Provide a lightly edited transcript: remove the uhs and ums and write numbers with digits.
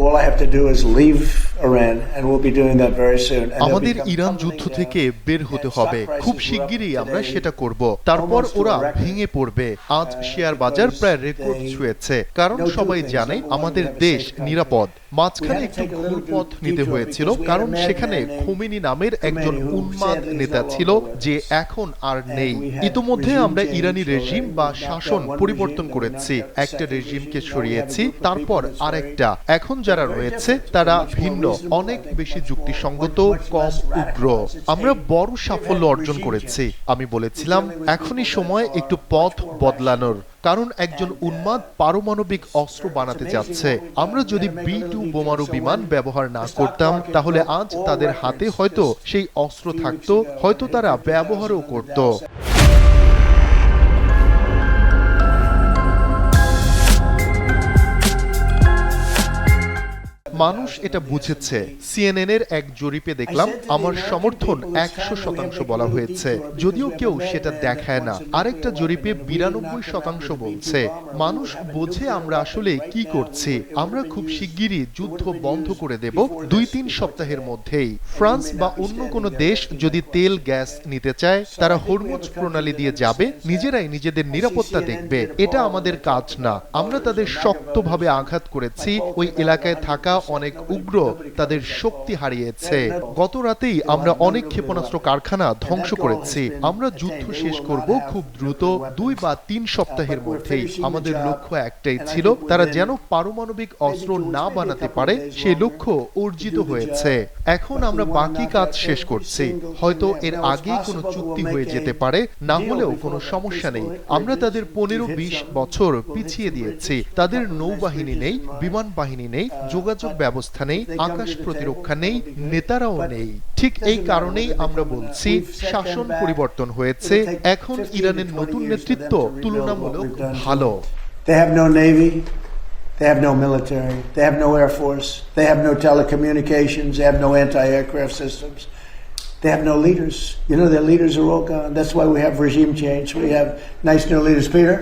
all I have to do is leave Iran, and we'll be doing that very soon. আমাদের Iran যুদ্ধ থেকে বের হতে হবে, খুব শিগগিরই আমরা সেটা করব। তারপর ওরা ভেঙে পড়বে। আজ শেয়ার বাজার প্রায় রেকর্ড ছুঁয়েছে, কারণ সবাই জানে আমাদের দেশ নিরাপদ। মাঝখানে একটু ঘুর পথ নিতে হয়েছিল, কারণ সেখানে খোমেনি নামের একজন উন্মাদ নেতা ছিল যে এখন আর নেই। ইতোমধ্যে আমরা ইরানি রেজিম বা শাসন পরিবর্তন করেছি, একটা রেজিমকে সরিয়েছি, তারপর আরেকটা। এখন যারা রয়েছে তারা ভিন্ন, অনেক বেশি যুক্তিসঙ্গত, কম উগ্র। আমরা বড় সাফল্য অর্জন করেছি। আমি বলেছিলাম এখনই সময় একটু পথ বদলানোর, কারণ একজন উন্মাদ পারমাণবিক অস্ত্র বানাতে যাচ্ছে। আমরা যদি B-2 বোমারু বিমান ব্যবহার না করতাম, তাহলে আজ তাদের হাতে হয়তো সেই অস্ত্র থাকতো, হয়তো তারা ব্যবহারও করত। মানুষ এটা বুঝেছে। CNN এর এক জরিপে দেখলাম আমার সমর্থন 100% বলা হয়েছে, যদিও কেউ সেটা দেখায় না। আরেকটা জরিপে 92% বলছে। মানুষ বোঝে আমরা আসলে কি করছি। আমরা খুব শিগগিরই যুদ্ধ বন্ধ করে দেব, 2-3 সপ্তাহের মধ্যেই। ফ্রান্স বা অন্য কোনো দেশ যদি তেল গ্যাস নিতে চায়, তারা হরমুজ প্রণালী দিয়ে যাবে, নিজেরাই নিজেদের নিরাপত্তা দেখবে। এটা আমাদের কাজ না। আমরা তাদের শক্তভাবে আঘাত করেছি। ওই এলাকায় থাকা অনেক উগ্র তাদের শক্তি হারিয়েছে। গত রাতেই আমরা অনেক ক্ষেপণাস্ত্র কারখানা ধ্বংস করেছি। আমরা যুদ্ধ শেষ করব খুব দ্রুত, 2 বা 3 সপ্তাহের মধ্যেই। আমাদের লক্ষ্য একটাই ছিল, তারা যেন পারমাণবিক অস্ত্র না বানাতে পারে। সেই লক্ষ্য অর্জিত হয়েছে। এখন আমরা বাকি কাজ শেষ করছি। হয়তো এর আগেই কোনো চুক্তি হয়ে যেতে পারে, না হলেও কোনো সমস্যা নেই। আমরা তাদের 15-20 বছর পিছিয়ে দিয়েছি। তাদের নৌবাহিনী নেই, বিমান বাহিনী নেই, যোগাযোগ ব্যবস্থা নেই, আকাশ প্রতিরক্ষা নেই, নেতারাও নেই। ঠিক এই কারণেই আমরা বলছি শাসন পরিবর্তন হয়েছে। এখন ইরানের নতুন নেতৃত্ব তুলনামূলক ভালো। They have no navy, they have no military, they have no air force, they have no telecommunications, they have no anti-aircraft systems. They have no leaders. You know, their leaders are all gone. That's why we have regime change. We have nice new leaders. Peter?